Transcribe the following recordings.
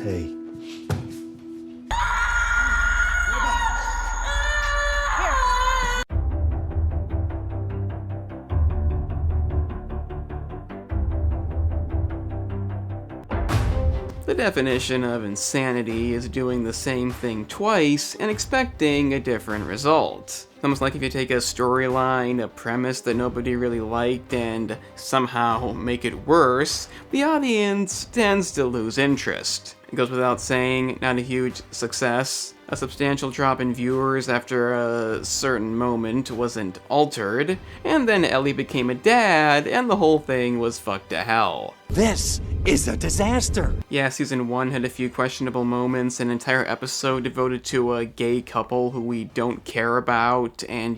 Hey. The definition of insanity is doing the same thing twice and expecting a different result. It's almost like if you take a storyline, a premise that nobody really liked, and somehow make it worse, the audience tends to lose interest. It goes without saying, not a huge success. A substantial drop in viewers after a certain moment wasn't altered, and then Ellie became a dad, and the whole thing was fucked to hell. This is a disaster! Yeah, season 1 had a few questionable moments, an entire episode devoted to a gay couple who we don't care about, and,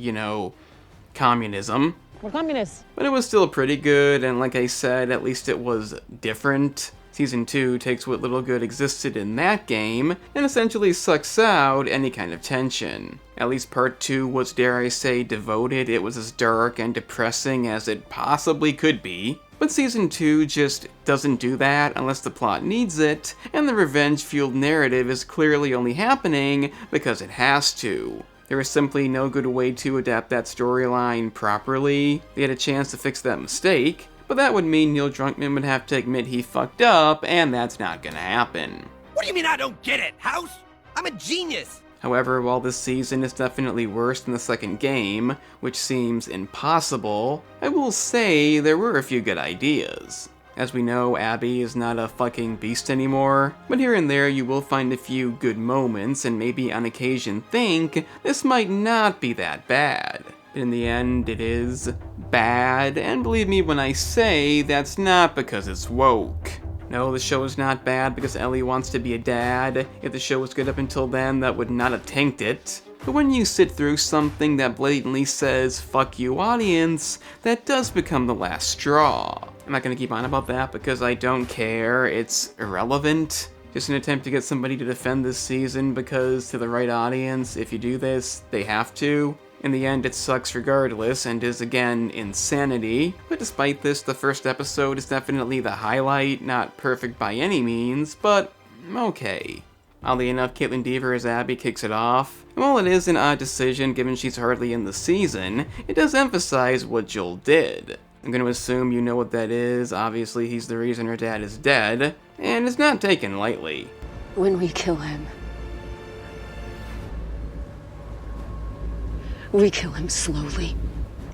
communism. We're communists. But it was still pretty good, and like I said, at least it was different. Season 2 takes what little good existed in that game, and essentially sucks out any kind of tension. At least part 2 was, dare I say, devoted. It was as dark and depressing as it possibly could be. But Season 2 just doesn't do that unless the plot needs it, and the revenge-fueled narrative is clearly only happening because it has to. There is simply no good way to adapt that storyline properly. They had a chance to fix that mistake, but that would mean Neil Druckmann would have to admit he fucked up, and that's not gonna happen. What do you mean I don't get it, House? I'm a genius! However, while this season is definitely worse than the second game, which seems impossible, I will say there were a few good ideas. As we know, Abby is not a fucking beast anymore, but here and there you will find a few good moments and maybe on occasion think this might not be that bad. But in the end, it is bad, and believe me when I say that's not because it's woke. No, the show is not bad because Ellie wants to be a dad. If the show was good up until then, that would not have tanked it. But when you sit through something that blatantly says, fuck you audience, that does become the last straw. I'm not gonna keep on about that because I don't care, it's irrelevant. Just an attempt to get somebody to defend this season because to the right audience, if you do this, they have to. In the end, it sucks regardless, and is again insanity, but despite this, the first episode is definitely the highlight, not perfect by any means, but okay. Oddly enough, Caitlin Dever as Abby kicks it off, and while it is an odd decision given she's hardly in the season, it does emphasize what Joel did. I'm gonna assume you know what that is. Obviously he's the reason her dad is dead, and it's not taken lightly. When we kill him, we kill him slowly.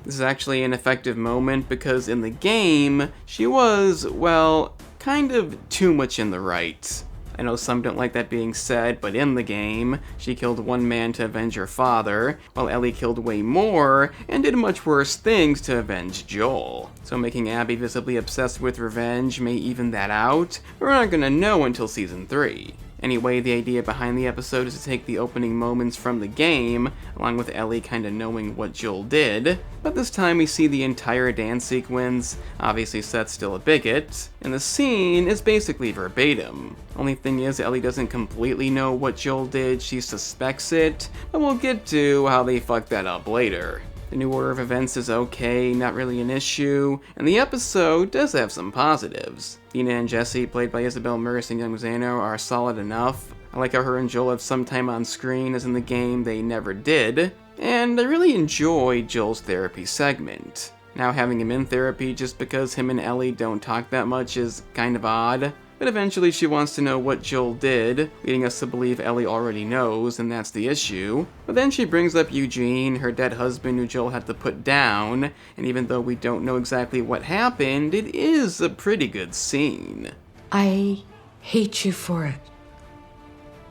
This is actually an effective moment because in the game, she was, well, kind of too much in the right. I know some don't like that being said, but in the game, she killed one man to avenge her father, while Ellie killed way more and did much worse things to avenge Joel. So making Abby visibly obsessed with revenge may even that out, but we're not gonna know until season 3. Anyway, the idea behind the episode is to take the opening moments from the game, along with Ellie kinda knowing what Joel did, but this time we see the entire dance sequence. Obviously Seth's still a bigot, and the scene is basically verbatim. Only thing is, Ellie doesn't completely know what Joel did, she suspects it, but we'll get to how they fucked that up later. The new order of events is okay, not really an issue, and the episode does have some positives. Dina and Jesse, played by Isabela Merced and young Mazino, are solid enough. I like how her and Joel have some time on screen, as in the game they never did, and I really enjoy Joel's therapy segment. Now having him in therapy just because him and Ellie don't talk that much is kind of odd. But eventually she wants to know what Joel did, leading us to believe Ellie already knows, and that's the issue. But then she brings up Eugene, her dead husband who Joel had to put down, and even though we don't know exactly what happened, it is a pretty good scene. I hate you for it.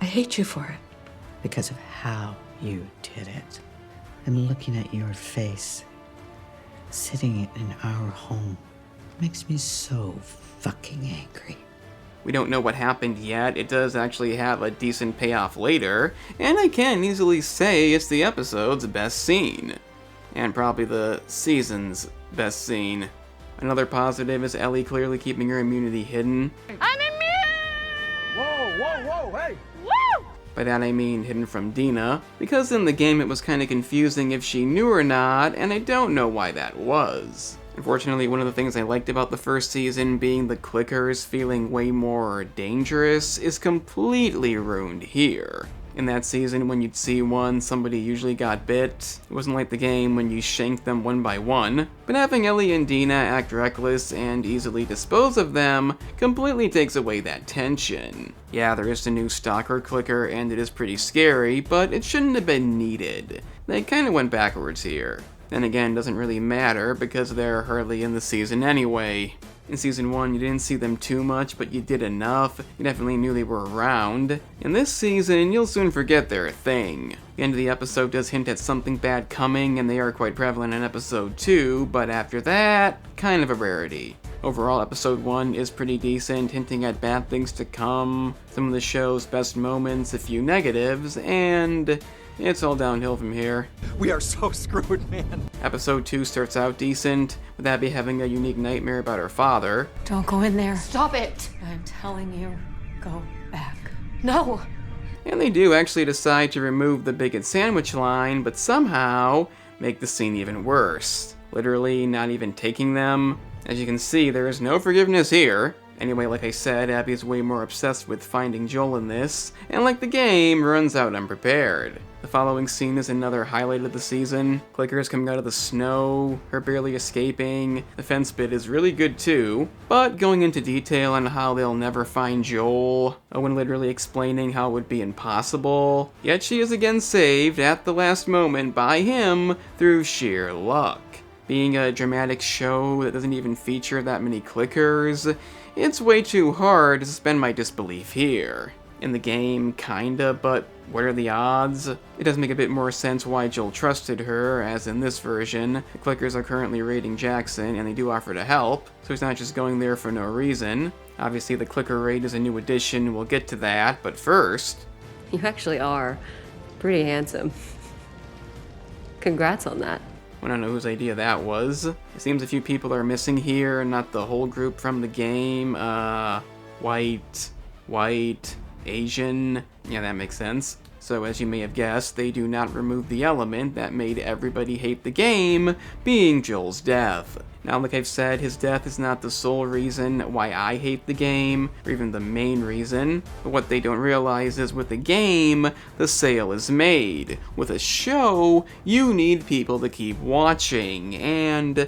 I hate you for it. Because of how you did it. And looking at your face, sitting in our home, makes me so fucking angry. We don't know what happened yet. It does actually have a decent payoff later, and I can easily say it's the episode's best scene. And probably the season's best scene. Another positive is Ellie clearly keeping her immunity hidden. I'm immune! Whoa, hey! Woo! By that I mean hidden from Dina, because in the game it was kinda confusing if she knew or not, and I don't know why that was. Unfortunately, one of the things I liked about the first season, being the clickers feeling way more dangerous, is completely ruined here. In that season, when you'd see one, somebody usually got bit. It wasn't like the game when you shanked them one by one. But having Ellie and Dina act reckless and easily dispose of them completely takes away that tension. Yeah, there is a new stalker clicker and it is pretty scary, but it shouldn't have been needed. They kinda went backwards here. Then again, doesn't really matter because they're hardly in the season anyway. In Season 1, you didn't see them too much, but you did enough. You definitely knew they were around. In this season, you'll soon forget they're a thing. The end of the episode does hint at something bad coming, and they are quite prevalent in Episode 2, but after that, kind of a rarity. Overall, Episode 1 is pretty decent, hinting at bad things to come, some of the show's best moments, a few negatives, and it's all downhill from here. We are so screwed, man. Episode 2 starts out decent, with Abby having a unique nightmare about her father. Don't go in there. Stop it! I'm telling you, go back. No! And they do actually decide to remove the Bigot sandwich line, but somehow make the scene even worse. Literally not even taking them. As you can see, there is no forgiveness here. Anyway, like I said, Abby is way more obsessed with finding Joel in this, and like the game, runs out unprepared. The following scene is another highlight of the season. Clickers coming out of the snow, her barely escaping. The fence bit is really good too, but going into detail on how they'll never find Joel, Owen literally explaining how it would be impossible, yet she is again saved at the last moment by him through sheer luck. Being a dramatic show that doesn't even feature that many clickers, it's way too hard to suspend my disbelief here. In the game, kinda, but what are the odds? It does make a bit more sense why Joel trusted her, as in this version, the clickers are currently raiding Jackson, and they do offer to help, so he's not just going there for no reason. Obviously, the clicker raid is a new addition, we'll get to that, but first... You actually are pretty handsome. Congrats on that. I don't know whose idea that was. It seems a few people are missing here, not the whole group from the game. White, Asian. Yeah, that makes sense. So as you may have guessed, they do not remove the element that made everybody hate the game, being Joel's death. Now, like I've said, his death is not the sole reason why I hate the game, or even the main reason. But what they don't realize is with a game, the sale is made. With a show, you need people to keep watching, and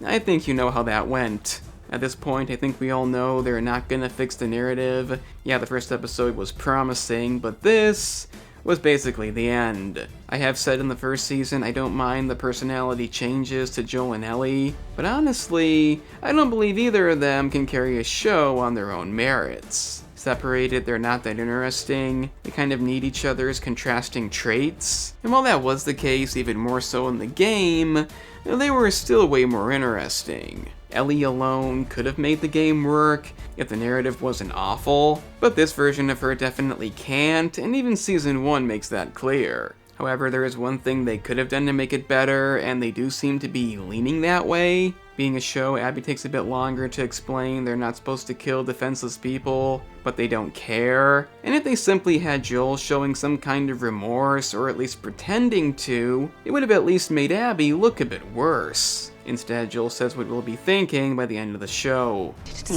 I think you know how that went. At this point, I think we all know they're not gonna fix the narrative. Yeah, the first episode was promising, but this was basically the end. I have said in the first season I don't mind the personality changes to Joel and Ellie, but honestly, I don't believe either of them can carry a show on their own merits. Separated, they're not that interesting. They kind of need each other's contrasting traits. And while that was the case, even more so in the game, they were still way more interesting. Ellie alone could have made the game work if the narrative wasn't awful, but this version of her definitely can't, and even Season 1 makes that clear. However, there is one thing they could have done to make it better, and they do seem to be leaning that way. Being a show, Abby takes a bit longer to explain they're not supposed to kill defenseless people, but they don't care. And if they simply had Joel showing some kind of remorse, or at least pretending to, it would have at least made Abby look a bit worse. Instead, Joel says what we'll be thinking by the end of the show. Just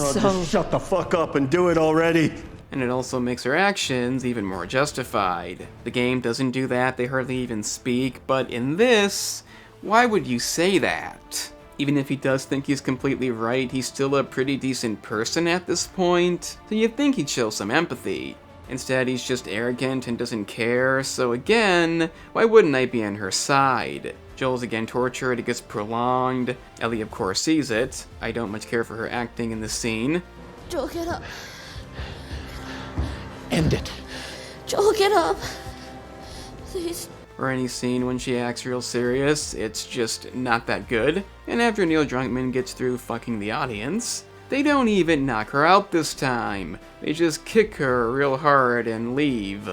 shut the fuck up and do it already. And it also makes her actions even more justified. The game doesn't do that, they hardly even speak, but in this, why would you say that? Even if he does think he's completely right, he's still a pretty decent person at this point, so you'd think he'd show some empathy. Instead, he's just arrogant and doesn't care, so again, why wouldn't I be on her side? Joel's again tortured, it gets prolonged. Ellie of course sees it. I don't much care for her acting in this scene. Joel, get up. End it. Joel, get up. Please. Or any scene when she acts real serious, it's just not that good. And after Neil Druckmann gets through fucking the audience, they don't even knock her out this time. They just kick her real hard and leave.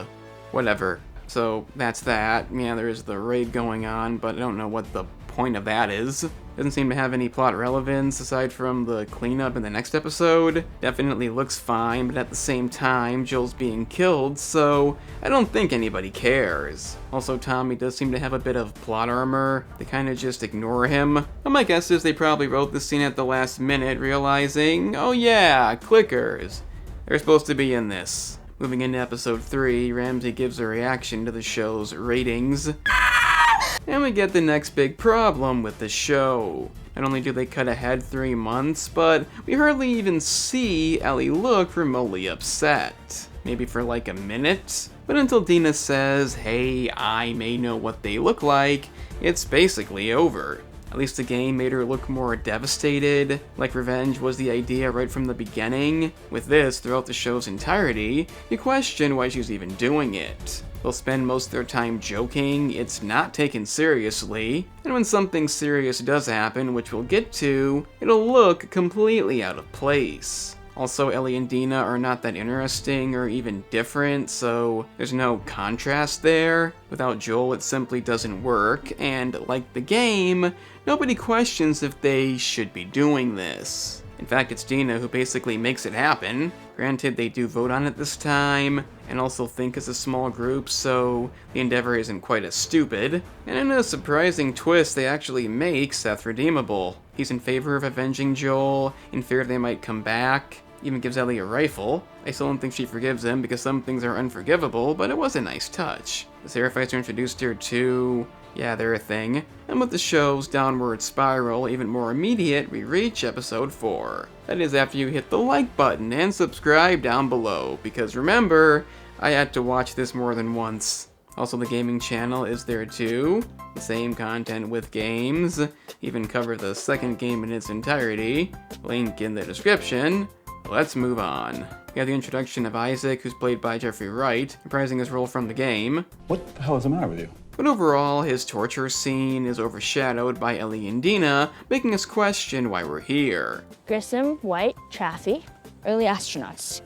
Whatever. So that's that. Yeah, there's the raid going on, but I don't know what the point of that is. Doesn't seem to have any plot relevance aside from the cleanup in the next episode. Definitely looks fine, but at the same time, Joel's being killed, so I don't think anybody cares. Also, Tommy does seem to have a bit of plot armor. They kind of just ignore him. And my guess is they probably wrote this scene at the last minute, realizing, oh yeah, clickers. They're supposed to be in this. Moving into episode 3, Ramsey gives a reaction to the show's ratings. And we get the next big problem with the show. Not only do they cut ahead 3 months, but we hardly even see Ellie look remotely upset. Maybe for like a minute? But until Dina says, hey, I may know what they look like, it's basically over. At least the game made her look more devastated, like revenge was the idea right from the beginning. With this, throughout the show's entirety, you question why she's even doing it. They'll spend most of their time joking, it's not taken seriously, and when something serious does happen, which we'll get to, it'll look completely out of place. Also, Ellie and Dina are not that interesting or even different, so there's no contrast there. Without Joel, it simply doesn't work, and like the game, nobody questions if they should be doing this. In fact, it's Dina who basically makes it happen. Granted, they do vote on it this time, and also think as a small group, so the endeavor isn't quite as stupid. And in a surprising twist, they actually make Seth redeemable. He's in favor of avenging Joel, in fear they might come back, even gives Ellie a rifle. I still don't think she forgives him because some things are unforgivable, but it was a nice touch. The Seraphites are introduced here too. Yeah, they're a thing. And with the show's downward spiral even more immediate, we reach episode 4. That is after you hit the like button and subscribe down below, because remember, I had to watch this more than once. Also, the gaming channel is there too. The same content with games. Even cover the second game in its entirety. Link in the description. Let's move on. We have the introduction of Isaac, who's played by Jeffrey Wright, reprising his role from the game. What the hell is the matter with you? But overall, his torture scene is overshadowed by Ellie and Dina, making us question why we're here. Grissom, White, Chaffee, early astronauts.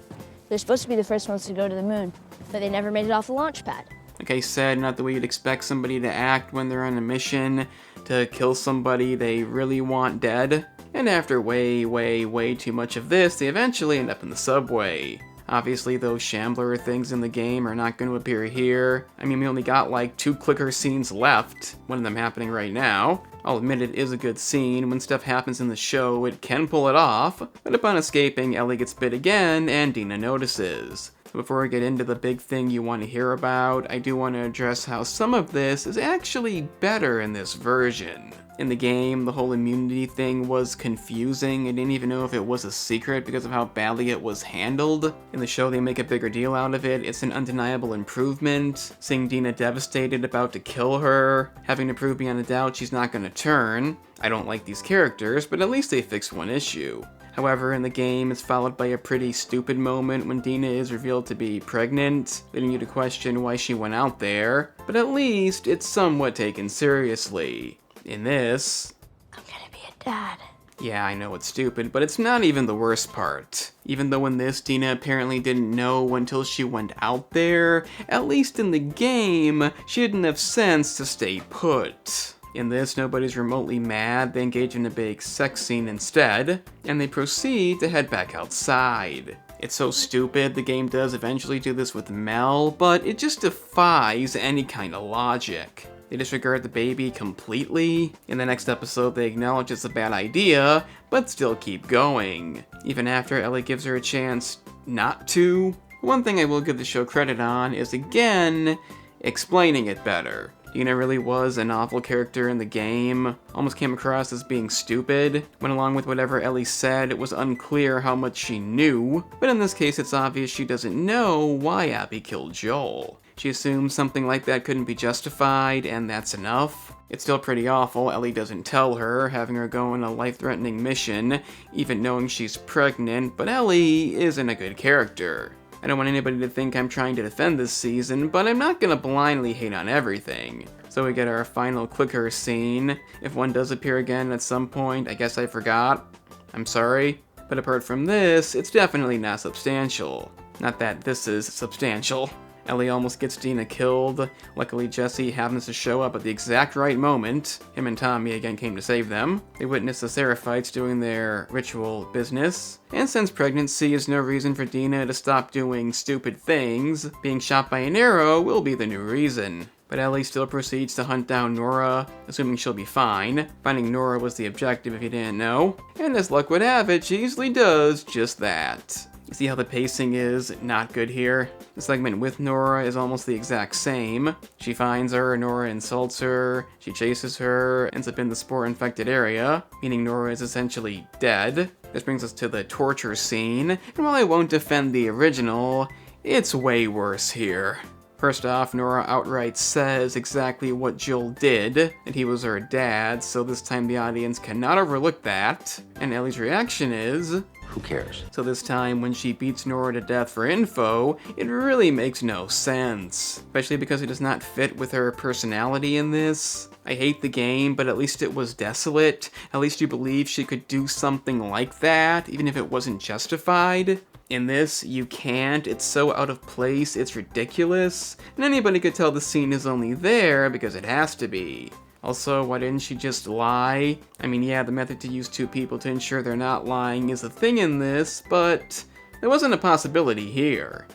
They're supposed to be the first ones to go to the moon, but they never made it off the launch pad. Like I said, not the way you'd expect somebody to act when they're on a mission to kill somebody they really want dead. And after way too much of this, they eventually end up in the subway. Obviously, those Shambler things in the game are not going to appear here. I mean, we only got like 2 clicker scenes left, one of them happening right now. I'll admit it is a good scene. When stuff happens in the show, it can pull it off. But upon escaping, Ellie gets bit again, and Dina notices. So before I get into the big thing you want to hear about, I do want to address how some of this is actually better in this version. In the game, the whole immunity thing was confusing. I didn't even know if it was a secret because of how badly it was handled. In the show, they make a bigger deal out of it. It's an undeniable improvement. Seeing Dina devastated, about to kill her, having to prove beyond a doubt she's not going to turn. I don't like these characters, but at least they fixed one issue. However, in the game, it's followed by a pretty stupid moment when Dina is revealed to be pregnant, leading you to question why she went out there. But at least, it's somewhat taken seriously. In this, I'm gonna be a dad. Yeah, I know it's stupid, but it's not even the worst part. Even though in this, Dina apparently didn't know until she went out there, at least in the game, she had enough sense to stay put. In this, nobody's remotely mad, they engage in a big sex scene instead, and they proceed to head back outside. It's so stupid, the game does eventually do this with Mel, but it just defies any kind of logic. They disregard the baby completely. In the next episode, they acknowledge it's a bad idea, but still keep going. Even after Ellie gives her a chance not to. One thing I will give the show credit on is, again, explaining it better. Dina really was a novel character in the game, almost came across as being stupid. Went along with whatever Ellie said, it was unclear how much she knew. But in this case, it's obvious she doesn't know why Abby killed Joel. She assumes something like that couldn't be justified, and that's enough. It's still pretty awful Ellie doesn't tell her, having her go on a life-threatening mission, even knowing she's pregnant, but Ellie isn't a good character. I don't want anybody to think I'm trying to defend this season, but I'm not gonna blindly hate on everything. So we get our final clicker scene. If one does appear again at some point, I guess I forgot. I'm sorry. But apart from this, it's definitely not substantial. Not that this is substantial. Ellie almost gets Dina killed. Luckily, Jesse happens to show up at the exact right moment. Him and Tommy again came to save them. They witness the Seraphites doing their ritual business. And since pregnancy is no reason for Dina to stop doing stupid things, being shot by an arrow will be the new reason. But Ellie still proceeds to hunt down Nora, assuming she'll be fine. Finding Nora was the objective if you didn't know. And as luck would have it, she easily does just that. You see how the pacing is not good here? The segment with Nora is almost the exact same. She finds her, Nora insults her, she chases her, ends up in the spore-infected area, meaning Nora is essentially dead. This brings us to the torture scene, and while I won't defend the original, it's way worse here. First off, Nora outright says exactly what Joel did, and he was her dad, so this time the audience cannot overlook that. And Ellie's reaction is, Who cares? so this time when she beats Nora to death for info, it really makes no sense. Especially because it does not fit with her personality in this. I hate the game, but at least it was desolate. At least you believe she could do something like that, even if it wasn't justified. In this, you can't. It's so out of place, it's ridiculous. And anybody could tell the scene is only there because it has to be. Also, why didn't she just lie? I mean, yeah, the method to use two people to ensure they're not lying is a thing in this, but there wasn't a possibility here.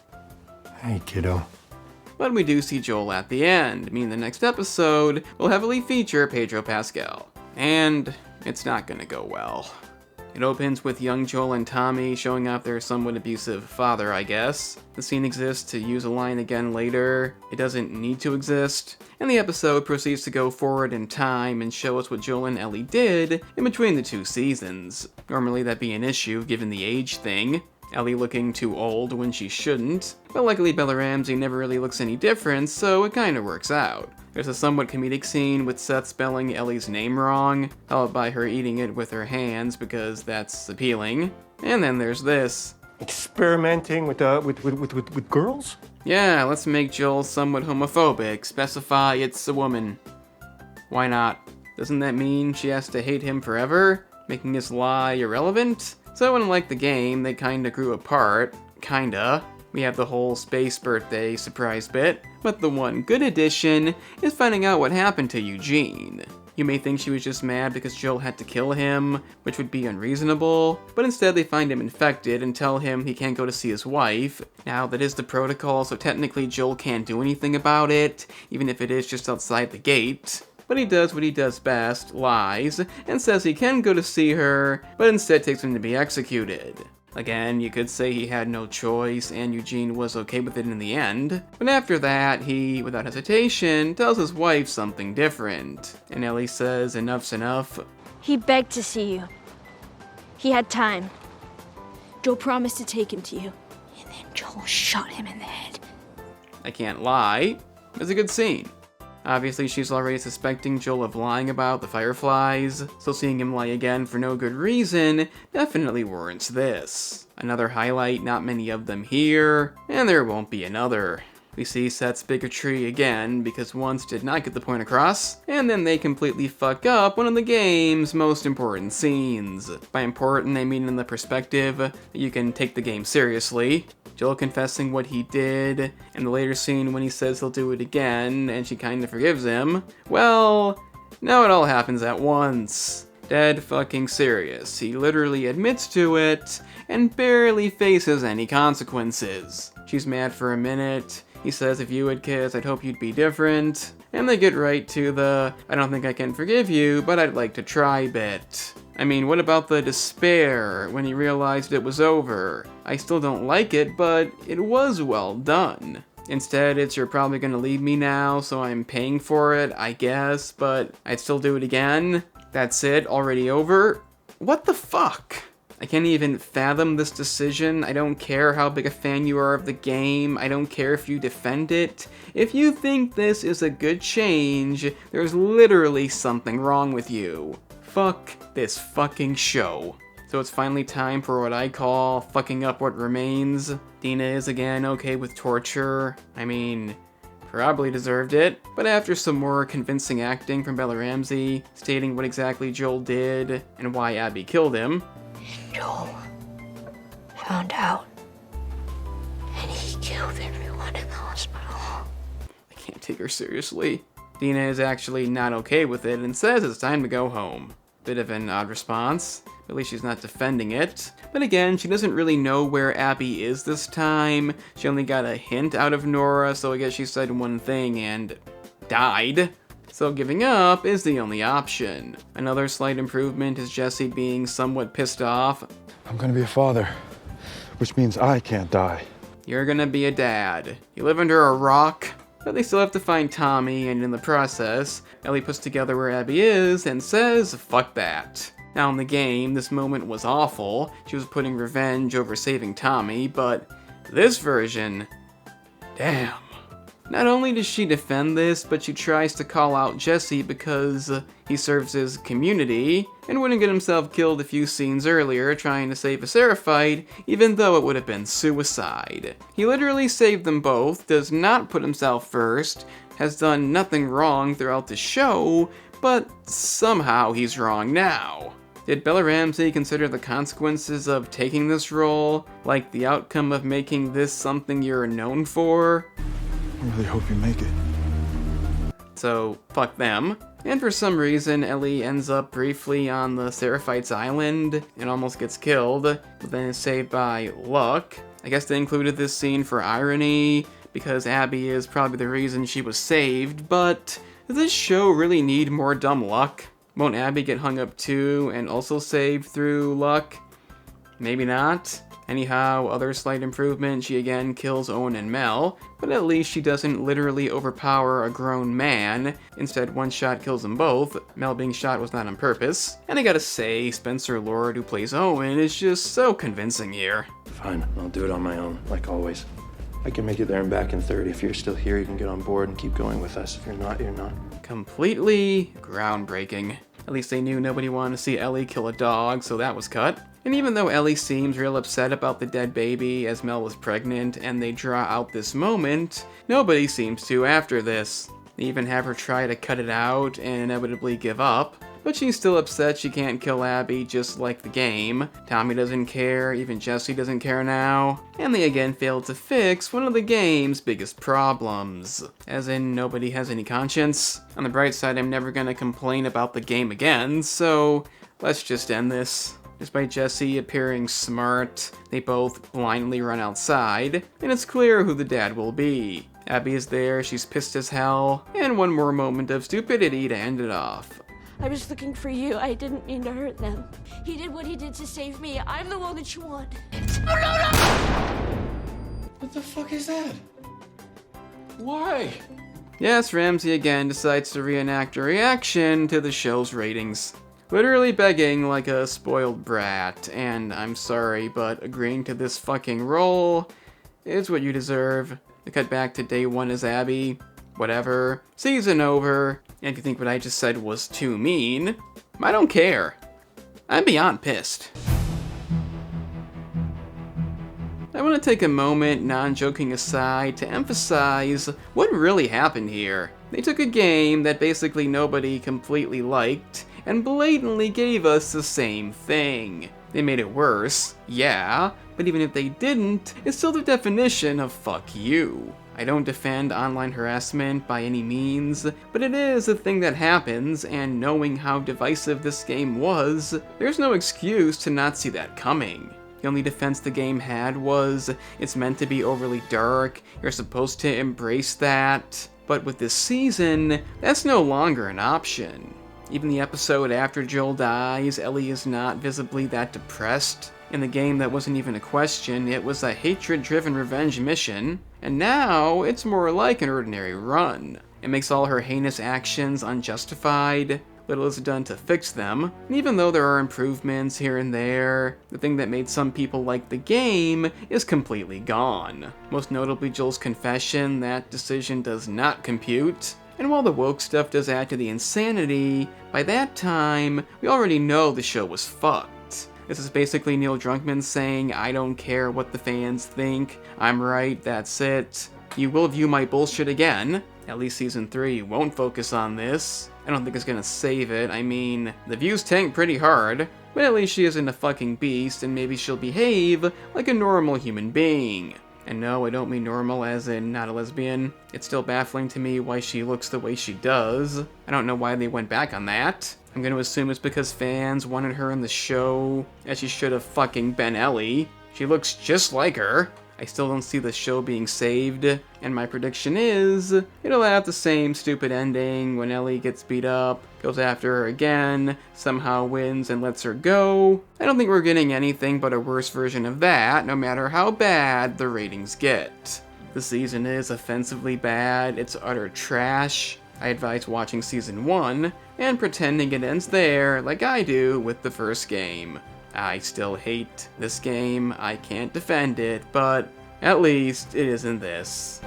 Hey, kiddo. But we do see Joel at the end, meaning the next episode will heavily feature Pedro Pascal. And it's not gonna go well. It opens with young Joel and Tommy showing off their somewhat abusive father, I guess. The scene exists to use a line again later. It doesn't need to exist. And the episode proceeds to go forward in time and show us what Joel and Ellie did in between the two seasons. Normally that'd be an issue given the age thing. Ellie looking too old when she shouldn't. But luckily Bella Ramsey never really looks any different, so it kinda works out. There's a somewhat comedic scene with Seth spelling Ellie's name wrong, followed by her eating it with her hands because that's appealing. And then there's this. Experimenting with girls? Yeah, let's make Joel somewhat homophobic. Specify it's a woman. Why not? Doesn't that mean she has to hate him forever, making his lie irrelevant? So unlike the game, they kinda grew apart. Kinda. We have the whole space birthday surprise bit, but the one good addition is finding out what happened to Eugene. You may think she was just mad because Joel had to kill him, which would be unreasonable, but instead they find him infected and tell him he can't go to see his wife. Now, that is the protocol, so technically Joel can't do anything about it, even if it is just outside the gate. But he does what he does best, lies, and says he can go to see her, but instead takes him to be executed. Again, you could say he had no choice, and Eugene was okay with it in the end. But after that, he, without hesitation, tells his wife something different. And Ellie says enough's enough. He begged to see you. He had time. Joel promised to take him to you. And then Joel shot him in the head. I can't lie. It's a good scene. Obviously, she's already suspecting Joel of lying about the Fireflies, so seeing him lie again for no good reason definitely warrants this. Another highlight, not many of them here, and there won't be another. We see Seth's bigotry again, because once did not get the point across, and then they completely fuck up one of the game's most important scenes. By important, I mean in the perspective that you can take the game seriously. Joel confessing what he did, and the later scene when he says he'll do it again, and she kinda forgives him. Well, now it all happens at once. Dead fucking serious. He literally admits to it, and barely faces any consequences. She's mad for a minute. He says, if you had kids, I'd hope you'd be different. And they get right to the, I don't think I can forgive you, but I'd like to try bit. I mean, what about the despair when he realized it was over? I still don't like it, but it was well done. Instead, it's you're probably gonna leave me now, so I'm paying for it, I guess, but I'd still do it again. That's it, already over? What the fuck? I can't even fathom this decision. I don't care how big a fan you are of the game. I don't care if you defend it. If you think this is a good change, there's literally something wrong with you. Fuck this fucking show. So it's finally time for what I call fucking up what remains. Dina is again okay with torture. I mean, probably deserved it. But after some more convincing acting from Bella Ramsey, stating what exactly Joel did and why Abby killed him, Joel found out, and he killed everyone in the hospital. I can't take her seriously. Dina is actually not okay with it and says it's time to go home. Bit of an odd response. At least she's not defending it. But again, she doesn't really know where Abby is this time. She only got a hint out of Nora, so I guess she said one thing and died. So giving up is the only option. Another slight improvement is Jesse being somewhat pissed off. I'm gonna be a father, which means I can't die. You're gonna be a dad. You live under a rock? But they still have to find Tommy, and in the process, Ellie puts together where Abby is and says, fuck that. Now in the game, this moment was awful. She was putting revenge over saving Tommy, but this version, damn. Not only does she defend this, but she tries to call out Jesse because he serves his community and wouldn't get himself killed a few scenes earlier trying to save a Seraphite, even though it would have been suicide. He literally saved them both, does not put himself first, has done nothing wrong throughout the show, but somehow he's wrong now. Did Bella Ramsey consider the consequences of taking this role, like the outcome of making this something you're known for? I really hope you make it. So, fuck them. And for some reason, Ellie ends up briefly on the Seraphite's island and almost gets killed, but then is saved by luck. I guess they included this scene for irony, because Abby is probably the reason she was saved, but does this show really need more dumb luck? Won't Abby get hung up too and also saved through luck? Maybe not. Anyhow, other slight improvement, she again kills Owen and Mel, but at least she doesn't literally overpower a grown man. Instead, one shot kills them both. Mel being shot was not on purpose. And I gotta say, Spencer Lord, who plays Owen, is just so convincing here. Fine, I'll do it on my own, like always. I can make it there and back in 30. If you're still here, you can get on board and keep going with us. If you're not, you're not. Completely groundbreaking. At least they knew nobody wanted to see Ellie kill a dog, so that was cut. And even though Ellie seems real upset about the dead baby as Mel was pregnant and they draw out this moment, nobody seems to after this. They even have her try to cut it out and inevitably give up. But she's still upset she can't kill Abby just like the game. Tommy doesn't care, even Jesse doesn't care now. And they again failed to fix one of the game's biggest problems. As in, nobody has any conscience. On the bright side, I'm never gonna complain about the game again, so let's just end this. Despite Jesse appearing smart, they both blindly run outside, and it's clear who the dad will be. Abby is there, she's pissed as hell, and one more moment of stupidity to end it off. I was looking for you. I didn't mean to hurt them. He did what he did to save me. I'm the one that you want. What the fuck is that? Why? Yes, Ramsey again decides to reenact a reaction to the show's ratings. Literally begging like a spoiled brat, and I'm sorry, but agreeing to this fucking role is what you deserve. The cut back to day one as Abby, whatever, season over, and if you think what I just said was too mean, I don't care. I'm beyond pissed. I want to take a moment, non-joking aside, to emphasize what really happened here. They took a game that basically nobody completely liked, and blatantly gave us the same thing. They made it worse, yeah, but even if they didn't, it's still the definition of fuck you. I don't defend online harassment by any means, but it is a thing that happens, and knowing how divisive this game was, there's no excuse to not see that coming. The only defense the game had was, it's meant to be overly dark, you're supposed to embrace that, but with this season, that's no longer an option. Even the episode after Joel dies, Ellie is not visibly that depressed. In the game, that wasn't even a question, it was a hatred-driven revenge mission, and now it's more like an ordinary run. It makes all her heinous actions unjustified, little is done to fix them, and even though there are improvements here and there, the thing that made some people like the game is completely gone. Most notably Joel's confession, that decision does not compute. And while the woke stuff does add to the insanity, by that time, we already know the show was fucked. This is basically Neil Druckmann saying, I don't care what the fans think, I'm right, that's it. You will view my bullshit again. At least season 3 won't focus on this. I don't think it's gonna save it, I mean, the views tank pretty hard, but at least she isn't a fucking beast and maybe she'll behave like a normal human being. And no, I don't mean normal as in not a lesbian. It's still baffling to me why she looks the way she does. I don't know why they went back on that. I'm gonna assume it's because fans wanted her in the show, as she should have fucking been Ellie. She looks just like her. I still don't see the show being saved, and my prediction is it'll have the same stupid ending when Ellie gets beat up, goes after her again, somehow wins and lets her go. I don't think we're getting anything but a worse version of that, no matter how bad the ratings get. The season is offensively bad, it's utter trash. I advise watching season 1 and pretending it ends there like I do with the first game. I still hate this game, I can't defend it, but at least it isn't this.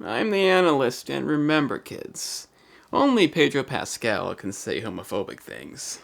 I'm the analyst, and remember kids, only Pedro Pascal can say homophobic things.